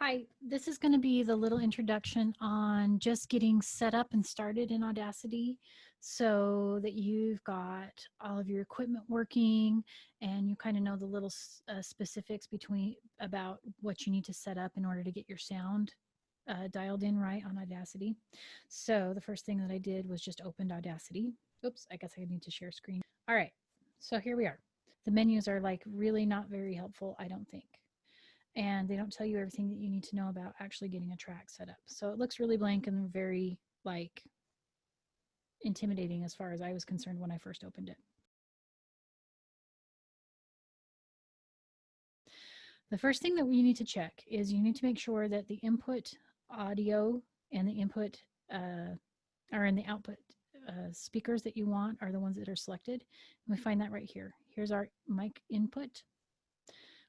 Hi, this is going to be the little introduction on just getting set up and started in Audacity so that you've got all of your equipment working and you kind of know the little specifics between about what you need to set up in order to get your sound dialed in right on Audacity. So the first thing that I did was just opened Audacity. Oops, I guess I need to share screen. All right, so here we are. The menus are like really not very helpful, I don't think, and they don't tell you everything that you need to know about actually getting a track set up. So it looks really blank and very like intimidating as far as I was concerned when I first opened it. The first thing that we need to check is you need to make sure that the input audio and the input or in the output speakers that you want are the ones that are selected. And we find that right here. Here's our mic input.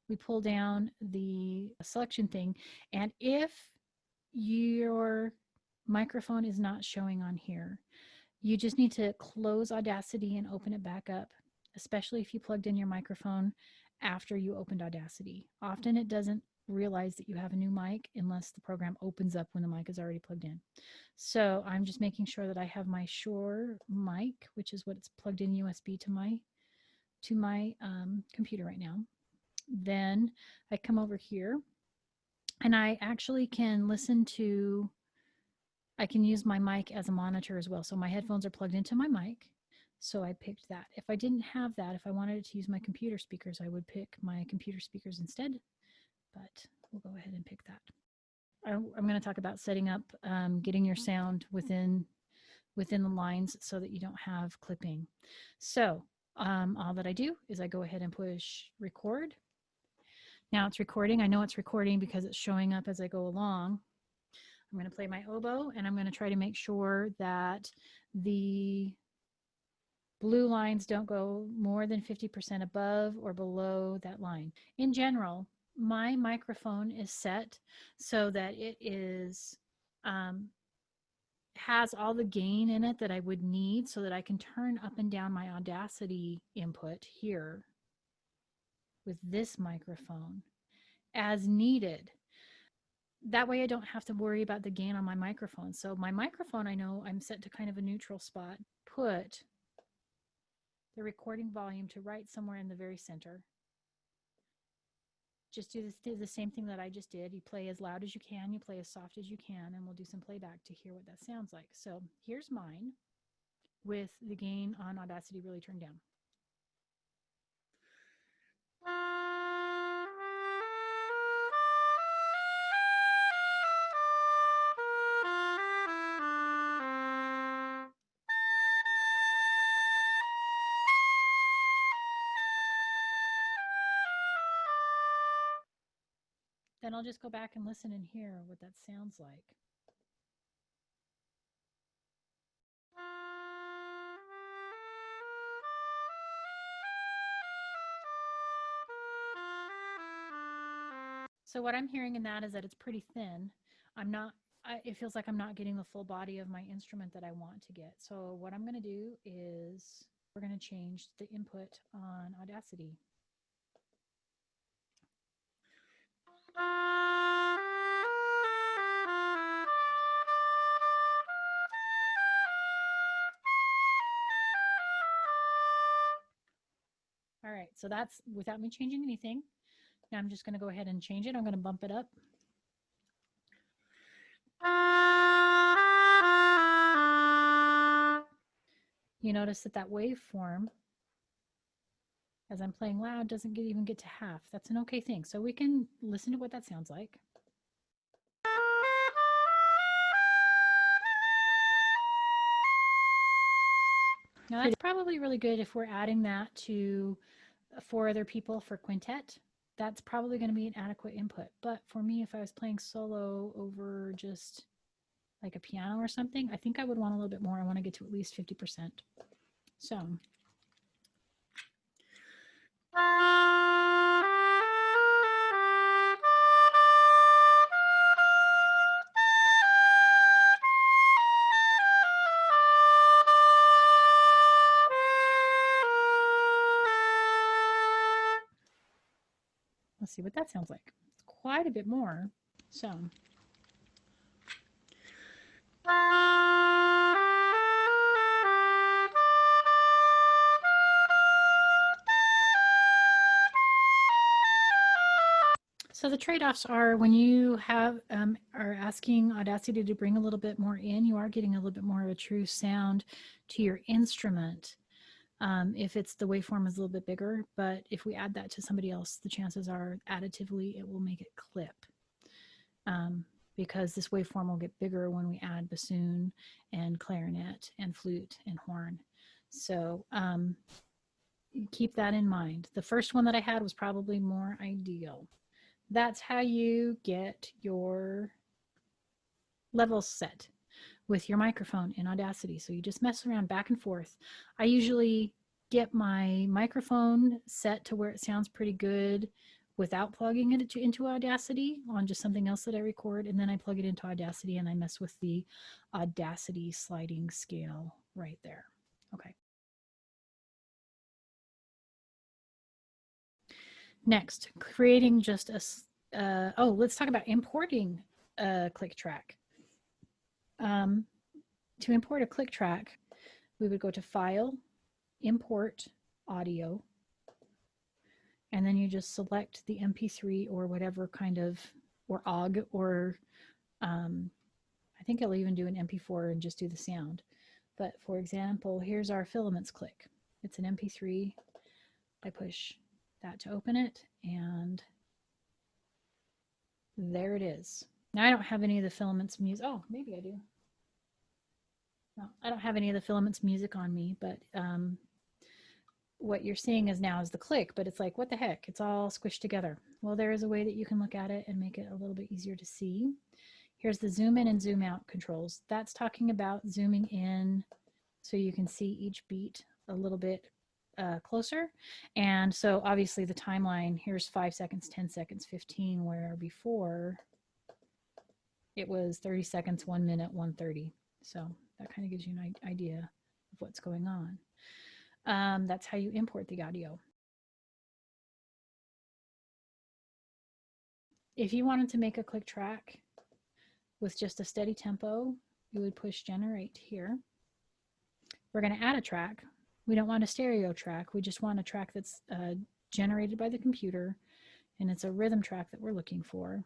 We pull down the selection thing, and if your microphone is not showing on here, you just need to close Audacity and open it back up, especially if you plugged in your microphone after you opened Audacity. Often it doesn't realize that you have a new mic unless the program opens up when the mic is already plugged in. So I'm just making sure that I have my Shure mic, which is what it's plugged in USB to my computer right now. Then I come over here and I actually can listen to, I can use my mic as a monitor as well. So my headphones are plugged into my mic. So I picked that. If I didn't have that, if I wanted to use my computer speakers, I would pick my computer speakers instead. But we'll go ahead and pick that. I'm going to talk about setting up, getting your sound within the lines so that you don't have clipping. So all that I do is I go ahead and push record. Now it's recording. I know it's recording because it's showing up as I go along. I'm going to play my oboe, and I'm going to try to make sure that the blue lines don't go more than 50% above or below that line. In general, my microphone is set so that it is has all the gain in it that I would need so that I can turn up and down my Audacity input here with this microphone as needed. That way I don't have to worry about the gain on my microphone. So my microphone, I know I'm set to kind of a neutral spot. Put the recording volume to right somewhere in the very center. Just do the same thing that I just did. You play as loud as you can, you play as soft as you can, and we'll do some playback to hear what that sounds like. So here's mine with the gain on Audacity really turned down. Then I'll just go back and listen and hear what that sounds like. So what I'm hearing in that is that it's pretty thin. It feels like I'm not getting the full body of my instrument that I want to get. So what I'm going to do is we're going to change the input on Audacity. All right, so that's without me changing anything. Now I'm just going to go ahead and change it. I'm going to bump it up. You notice that waveform, as I'm playing loud, doesn't even get to half. That's an okay thing. So we can listen to what that sounds like. Now that's probably really good if we're adding that to 4 other people for quintet. That's probably going to be an adequate input. But for me, if I was playing solo over just like a piano or something, I think I would want a little bit more. I want to get to at least 50%. So let's see what that sounds like. It's quite a bit more. So the trade-offs are when you have are asking Audacity to bring a little bit more in, you are getting a little bit more of a true sound to your instrument. If it's the waveform is a little bit bigger, but if we add that to somebody else, the chances are additively it will make it clip. Because this waveform will get bigger when we add bassoon and clarinet and flute and horn. So keep that in mind. The first one that I had was probably more ideal. That's how you get your levels set with your microphone in Audacity. So you just mess around back and forth. I usually get my microphone set to where it sounds pretty good without plugging it into Audacity on just something else that I record. And then I plug it into Audacity and I mess with the Audacity sliding scale right there. Okay. Next, creating just a, let's talk about importing a click track. To import a click track, we would go to File, Import Audio, and then you just select the MP3 or whatever kind of, or OGG, or I think I'll even do an MP4 and just do the sound. But for example, here's our filaments click. It's an MP3. I push that to open it, and there it is. Now I don't have any of the filaments music. Oh, maybe I do. No, I don't have any of the filaments music on me, but what you're seeing is now is the click, but it's like, what the heck? It's all squished together. Well, there is a way that you can look at it and make it a little bit easier to see. Here's the zoom in and zoom out controls. That's talking about zooming in so you can see each beat a little bit closer. And so obviously the timeline, here's 5 seconds, 10 seconds, 15, where before it was 30 seconds, 1 minute, 1:30. So that kind of gives you an idea of what's going on. That's how you import the audio. If you wanted to make a click track with just a steady tempo, you would push generate here. We're going to add a track. We don't want a stereo track. We just want a track that's generated by the computer, and it's a rhythm track that we're looking for.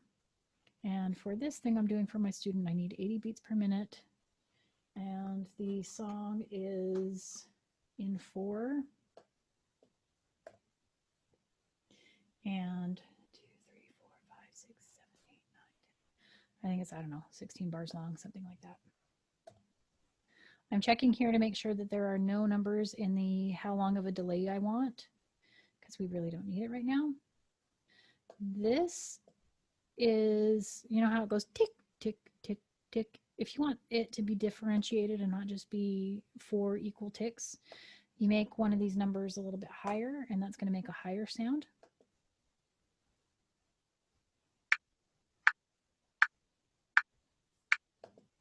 And for this thing I'm doing for my student, I need 80 beats per minute. And the song is in 4. And 2, 3, 4, 5, 6, 7, 8, 9, 10. I think it's, I don't know, 16 bars long, something like that. I'm checking here to make sure that there are no numbers in the how long of a delay I want, because we really don't need it right now. This is, you know how it goes tick, tick, tick, tick. If you want it to be differentiated and not just be 4 equal ticks, you make one of these numbers a little bit higher, and that's going to make a higher sound.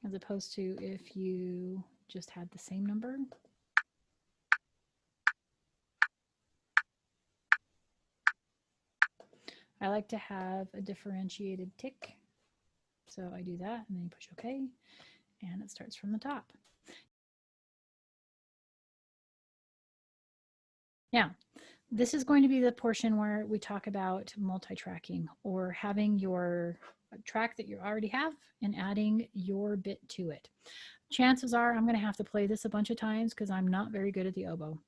As opposed to if you just had the same number. I like to have a differentiated tick. So I do that, and then you push OK, and it starts from the top. Now, this is going to be the portion where we talk about multi-tracking, or having your track that you already have and adding your bit to it. Chances are I'm going to have to play this a bunch of times because I'm not very good at the oboe.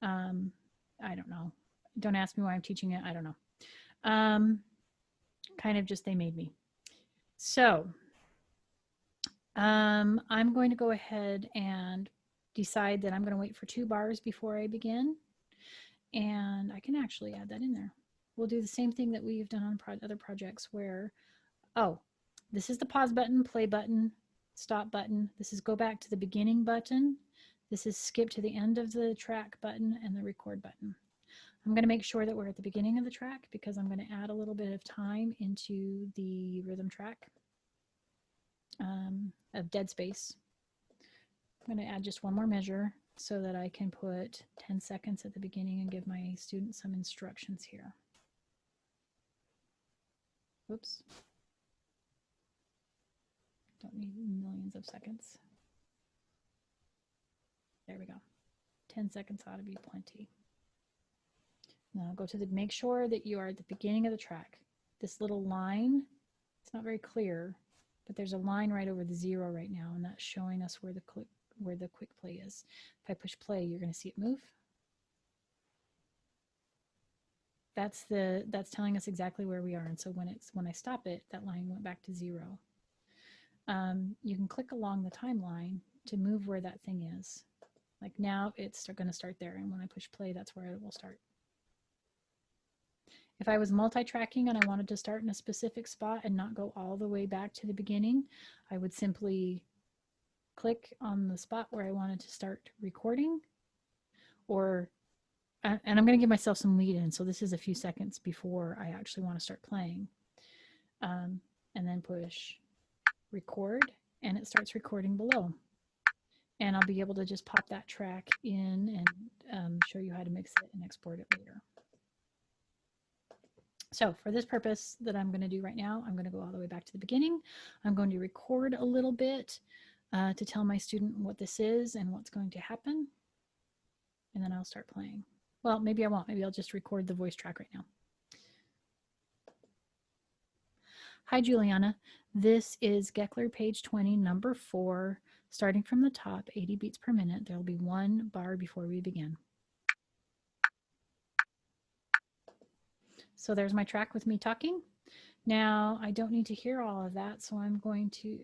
I don't know. Don't ask me why I'm teaching it. I don't know. Kind of just they made me. So I'm going to go ahead and decide that I'm going to wait for 2 bars before I begin. And I can actually add that in there. We'll do the same thing that we've done on other projects where, oh, this is the pause button, play button, stop button. This is go back to the beginning button. This is skip to the end of the track button and the record button. I'm going to make sure that we're at the beginning of the track because I'm going to add a little bit of time into the rhythm track of dead space. I'm going to add just one more measure so that I can put 10 seconds at the beginning and give my students some instructions here. Oops. millions of seconds. There we go. 10 seconds ought to be plenty. Now go to the, make sure that you are at the beginning of the track. This little line, it's not very clear, but there's a line right over the 0 right now, and that's showing us where the quick play is. If I push play, you're going to see it move. That's telling us exactly where we are. And so when I stop it, that line went back to 0. You can click along the timeline to move where that thing is. Like now it's going to start there, and when I push play, that's where it will start. If I was multi-tracking and I wanted to start in a specific spot and not go all the way back to the beginning, I would simply click on the spot where I wanted to start recording, and I'm going to give myself some lead in, so this is a few seconds before I actually want to start playing. And then push record, and it starts recording below. And I'll be able to just pop that track in and show you how to mix it and export it later. So for this purpose that I'm going to do right now, I'm going to go all the way back to the beginning. I'm going to record a little bit to tell my student what this is and what's going to happen. And then I'll start playing. Well, maybe I won't. Maybe I'll just record the voice track right now. Hi, Juliana. This is Geckler page 20, number 4. Starting from the top, 80 beats per minute. There will be 1 bar before we begin. So there's my track with me talking. Now, I don't need to hear all of that, so I'm going to,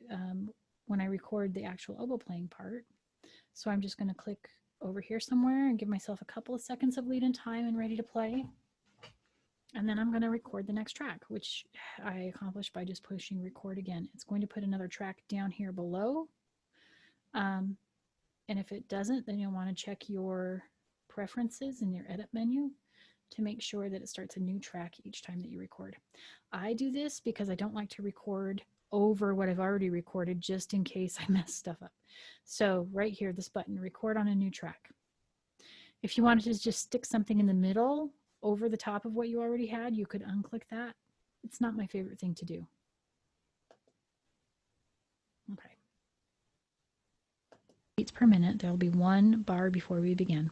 when I record the actual oboe playing part, so I'm just going to click over here somewhere and give myself a couple of seconds of lead in time and ready to play. And then I'm going to record the next track, which I accomplished by just pushing record again. It's going to put another track down here below. And if it doesn't, then you'll want to check your preferences in your edit menu to make sure that it starts a new track each time that you record. I do this because I don't like to record over what I've already recorded just in case I mess stuff up. So right here, this button, record on a new track. If you wanted to just stick something in the middle over the top of what you already had, you could unclick that. It's not my favorite thing to do. Okay. Beats per minute, there will be 1 bar before we begin.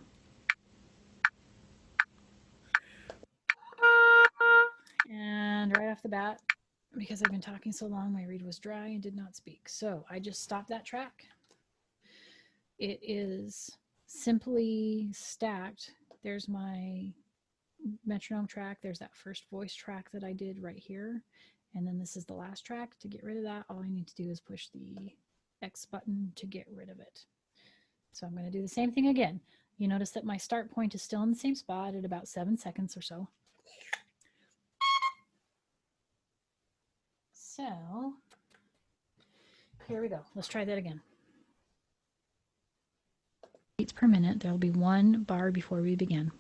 And right off the bat, because I've been talking so long, my reed was dry and did not speak. So I just stopped that track. It is simply stacked. There's my metronome track. There's that first voice track that I did right here. And then this is the last track. To get rid of that, all I need to do is push the X button to get rid of it. So I'm going to do the same thing again. You notice that my start point is still in the same spot at about 7 seconds or so. So here we go. Let's try that again. Beats per minute. There will be 1 bar before we begin.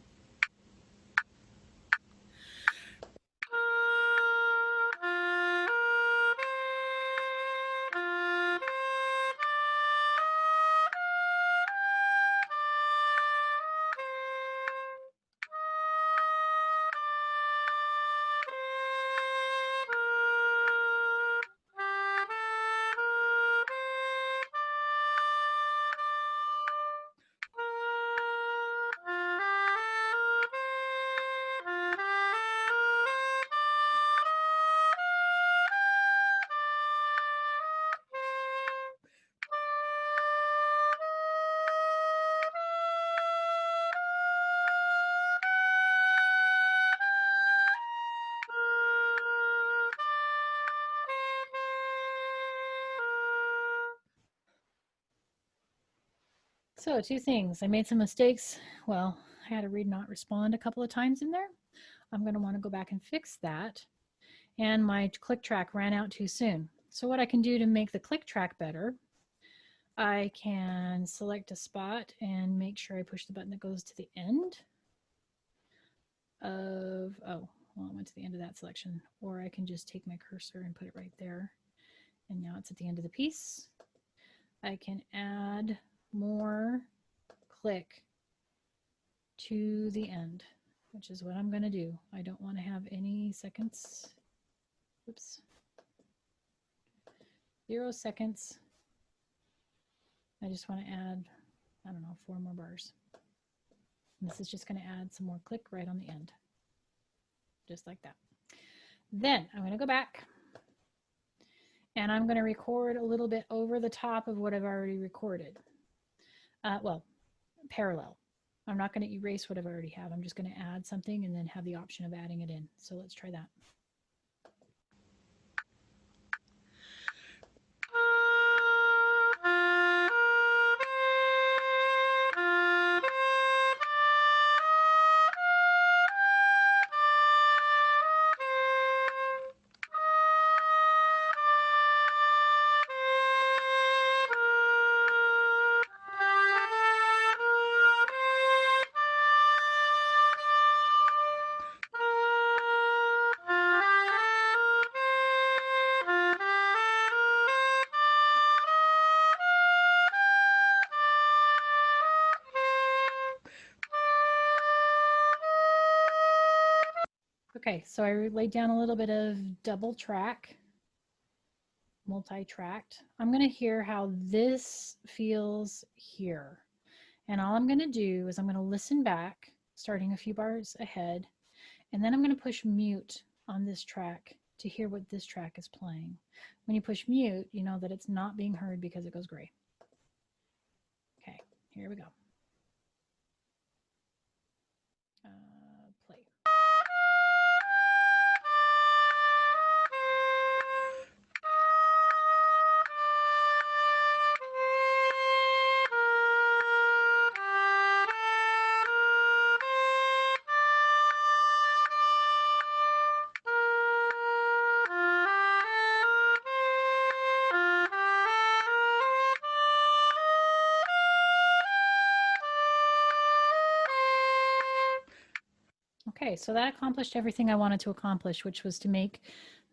So 2 things. I made some mistakes. Well, I had to read not respond a couple of times in there. I'm going to want to go back and fix that. And my click track ran out too soon. So what I can do to make the click track better, I can select a spot and make sure I push the button that goes to the end of, oh, well, it went to the end of that selection. Or I can just take my cursor and put it right there. And now it's at the end of the piece. I can add more click to the end, which is what I'm going to do. I don't want to have any seconds. Oops. 0 seconds. I just want to add, I don't know, 4 more bars. And this is just going to add some more click right on the end. Just like that. Then I'm going to go back and I'm going to record a little bit over the top of what I've already recorded. Well, parallel. I'm not going to erase what I've already have. I'm just going to add something and then have the option of adding it in. So let's try that. Okay, so I laid down a little bit of double track, multi-tracked. I'm going to hear how this feels here. And all I'm going to do is I'm going to listen back, starting a few bars ahead, and then I'm going to push mute on this track to hear what this track is playing. When you push mute, you know that it's not being heard because it goes gray. Okay, here we go. Play. Okay, so that accomplished everything I wanted to accomplish, which was to make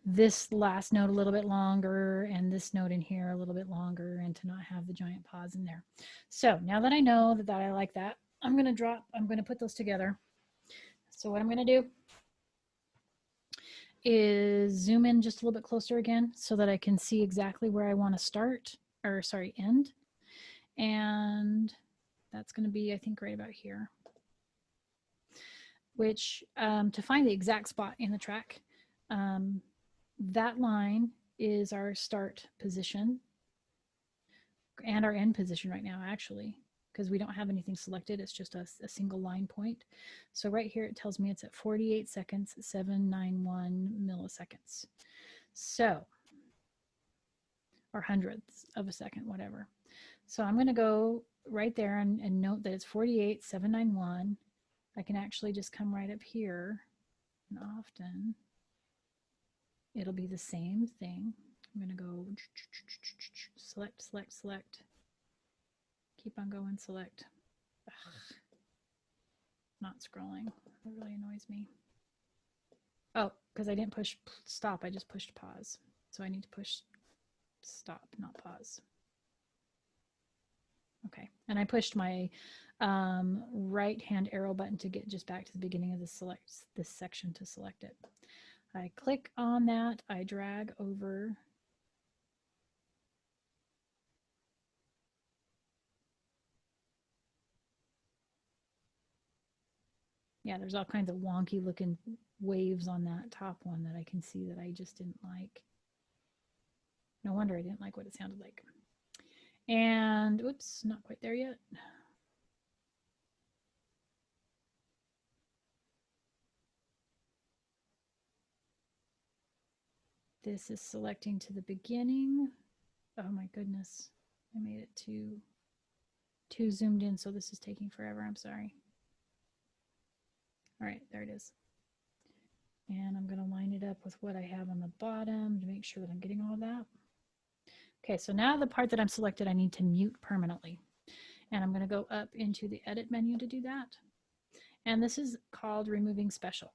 this last note a little bit longer and this note in here a little bit longer and to not have the giant pause in there. So now that I know that I like that, I'm going to put those together. So what I'm going to do is zoom in just a little bit closer again so that I can see exactly where I want to start, or sorry, end. And that's going to be, I think, right about here. Which to find the exact spot in the track, that line is our start position and our end position right now, actually, because we don't have anything selected. It's just a single line point. So right here, it tells me it's at 48 seconds, 791 milliseconds. So, or hundredths of a second, whatever. So I'm going to go right there and note that it's 48, 791. I can actually just come right up here, and often it'll be the same thing. I'm going to go select, select, select. Keep on going, select. Ugh. Not scrolling. That really annoys me. Oh, because I didn't push stop. I just pushed pause. So I need to push stop, not pause. Okay, and I pushed my right hand arrow button to get just back to the beginning of this section to select it. I click on that, I drag over. Yeah, there's all kinds of wonky looking waves on that top one that I can see that I just didn't like. No wonder I didn't like what it sounded like. And oops, not quite there yet. This is selecting to the beginning. Oh my goodness, I made it too zoomed in, so this is taking forever. I'm sorry. All right, there it is. And I'm going to line it up with what I have on the bottom to make sure that I'm getting all of that. Okay, so now the part that I'm selected, I need to mute permanently. And I'm going to go up into the edit menu to do that. And this is called removing special.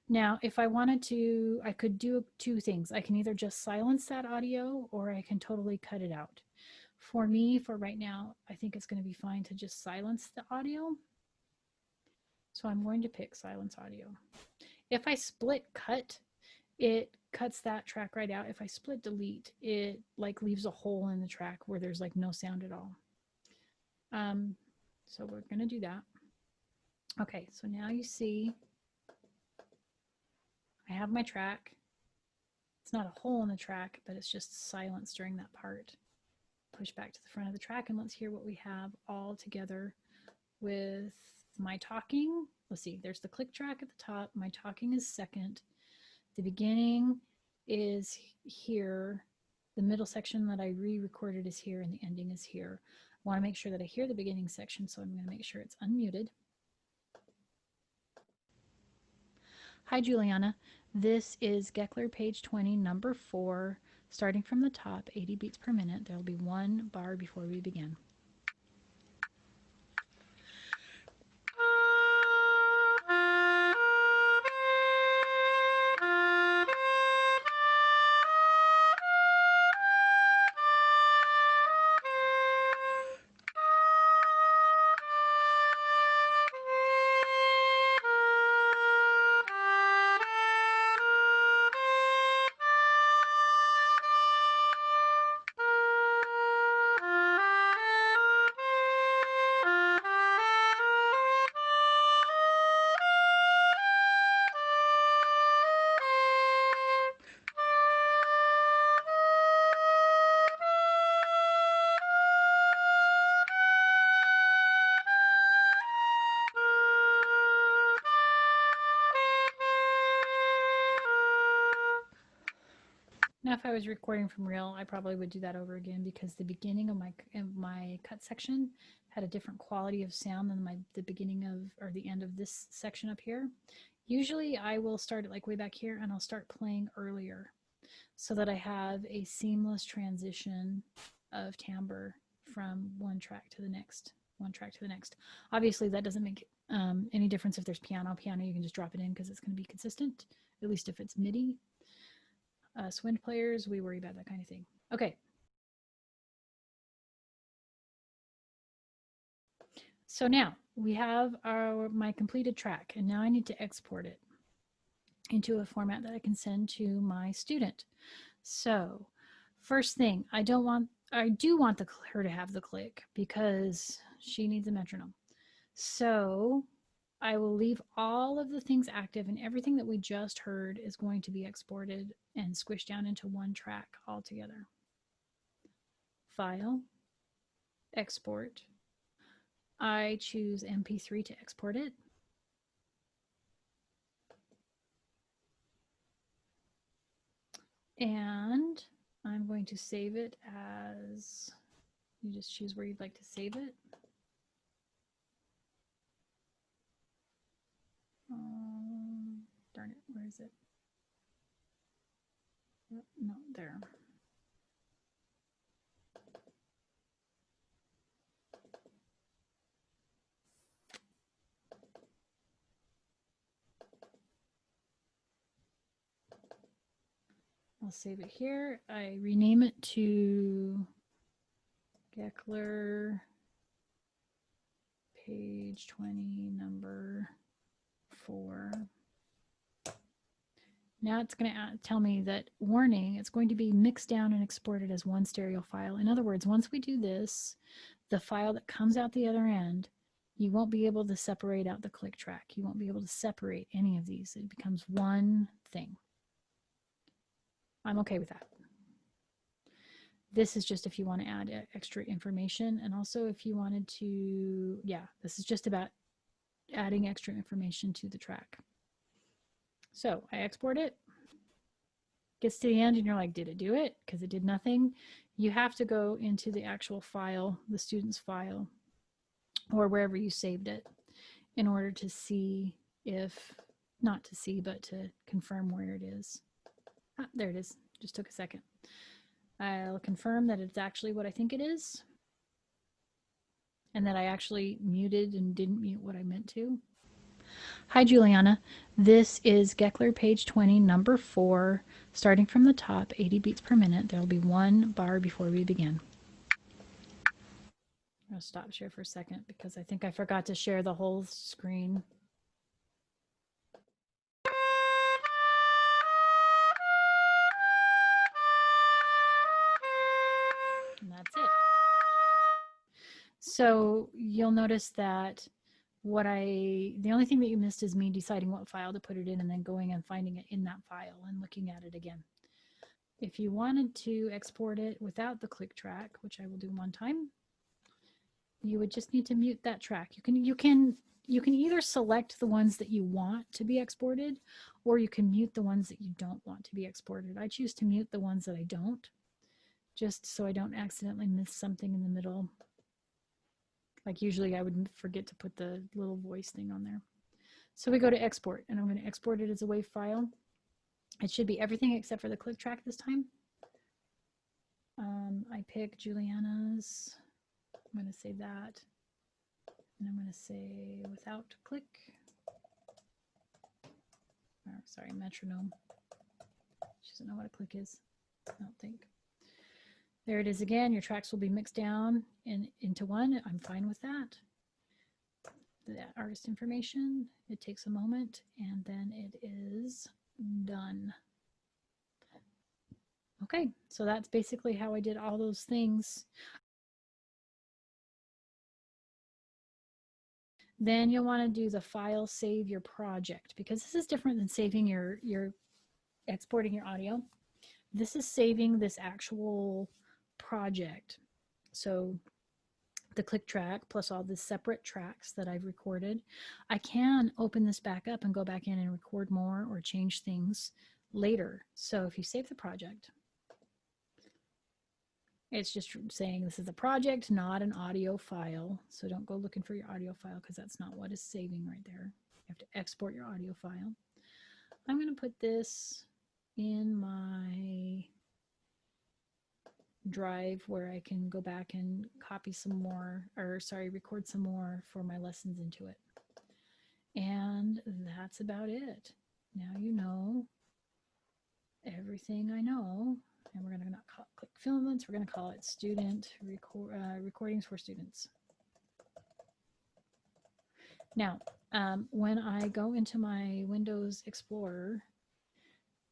Now, if I wanted to, I could do 2 things. I can either just silence that audio or I can totally cut it out. For me, for right now, I think it's going to be fine to just silence the audio. So I'm going to pick silence audio. If I split cut, it cuts that track right out. If I split delete, it like leaves a hole in the track where there's like no sound at all. So we're going to do that. Okay, so now you see I have my track. It's not a hole in the track, but it's just silence during that part. Push back to the front of the track and let's hear what we have all together with my talking. Let's see, there's the click track at the top. My talking is second. The beginning is here. The middle section that I re-recorded is here and the ending is here. I want to make sure that I hear the beginning section, so I'm going to make sure it's unmuted. Hi, Juliana. This is Geckler page 20, number 4. Starting from the top, 80 beats per minute. There will be one bar before we begin. Now, if I was recording from reel, I probably would do that over again because the beginning of my cut section had a different quality of sound than the beginning of, or the end of this section up here. Usually I will start it like way back here and I'll start playing earlier so that I have a seamless transition of timbre from one track to the next. Obviously that doesn't make any difference if there's piano. You can just drop it in because it's going to be consistent, at least if it's MIDI. Wind players, we worry about that kind of thing. Okay. So now we have my completed track, and now I need to export it into a format that I can send to my student. So first thing, I do want her to have the click because she needs a metronome. So I will leave all of the things active, and everything that we just heard is going to be exported and squished down into one track altogether. File, export. I choose MP3 to export it. And I'm going to save it as, you just choose where you'd like to save it. Darn it, where is it? No, there. I'll save it here. I rename it to Geckler page 20, number 4. Now it's going to tell me that, warning, it's going to be mixed down and exported as one stereo file. In other words, once we do this, the file that comes out the other end, you won't be able to separate out the click track. You won't be able to separate any of these. It becomes one thing. I'm okay with that. This is just if you want to add extra information, and also if you wanted to, yeah, this is just about adding extra information to the track. So I export it, gets to the end and you're like, did it do it? Because it did nothing. You have to go into the actual file, the student's file, or wherever you saved it, in order to see if, not to see, but to confirm where it is. Ah, there it is. Just took a second. I'll confirm that it's actually what I think it is, and that I actually muted and didn't mute what I meant to. Hi, Juliana. This is Geckler page 20, number 4. Starting from the top, 80 beats per minute. There will be one bar before we begin. I'll stop share for a second because I think I forgot to share the whole screen. So you'll notice that the only thing that you missed is me deciding what file to put it in and then going and finding it in that file and looking at it again. If you wanted to export it without the click track, which I will do one time, you would just need to mute that track. You can either select the ones that you want to be exported, or you can mute the ones that you don't want to be exported. I choose to mute the ones that I don't, just so I don't accidentally miss something in the middle. Like usually I would forget to put the little voice thing on there. So we go to export, and I'm going to export it as a WAV file. It should be everything except for the click track this time. I pick Juliana's. I'm going to say that. And I'm going to say without click. Or, sorry, metronome. She doesn't know what a click is, I don't think. There it is again. Your tracks will be mixed down into one. I'm fine with that. That artist information, it takes a moment, and then it is done. Okay, so that's basically how I did all those things. Then you'll want to do the file save your project, because this is different than saving your exporting your audio. This is saving this actual project. So the click track plus all the separate tracks that I've recorded. I can open this back up and go back in and record more or change things later. So if you save the project, it's just saying this is a project, not an audio file. So don't go looking for your audio file, because that's not what is saving right there. You have to export your audio file. I'm going to put this in my drive where I can go back and copy some more, or sorry, record some more for my lessons into it. And that's about it. Now you know everything I know. And we're going to not click filaments, we're going to call it student recordings for students. Now, when I go into my Windows Explorer,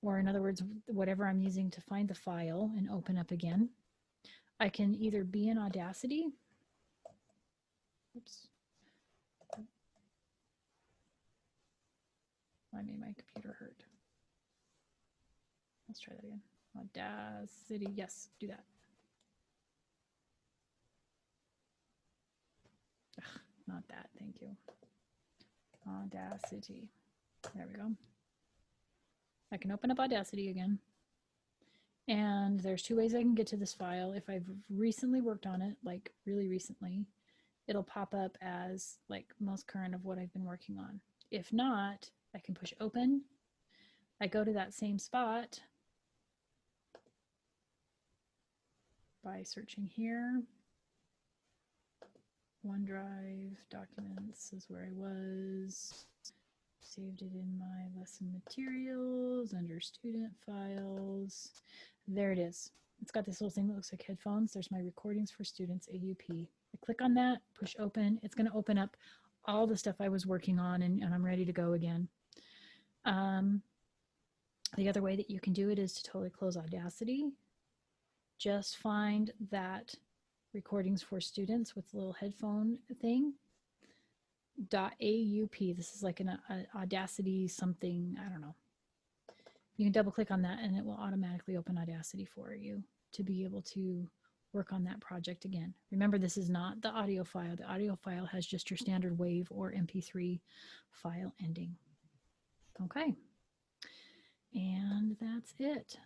or in other words, whatever I'm using to find the file and open up again, I can either be in Audacity. Oops. I made my computer hurt. Let's try that again. Audacity, yes, do that. Ugh, not that, thank you. Audacity, there we go. I can open up Audacity again. And there's two ways I can get to this file. If I've recently worked on it, like really recently, it'll pop up as like most current of what I've been working on. If not, I can push open. I go to that same spot by searching here. OneDrive, documents is where I was. Saved it in my lesson materials under student files. There it is. It's got this little thing that looks like headphones. There's my recordings for students, AUP. I click on that, push open. It's going to open up all the stuff I was working on, and I'm ready to go again. The other way that you can do it is to totally close Audacity. Just find that recordings for students with the little headphone thing. .aup. This is like an Audacity something, I don't know. You can double click on that and it will automatically open Audacity for you to be able to work on that project again. Remember, this is not the audio file. The audio file has just your standard WAV or MP3 file ending. Okay. And that's it.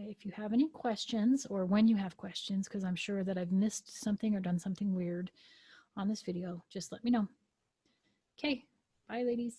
If you have any questions, or when you have questions, because I'm sure that I've missed something or done something weird on this video, just let me know. Okay, bye ladies.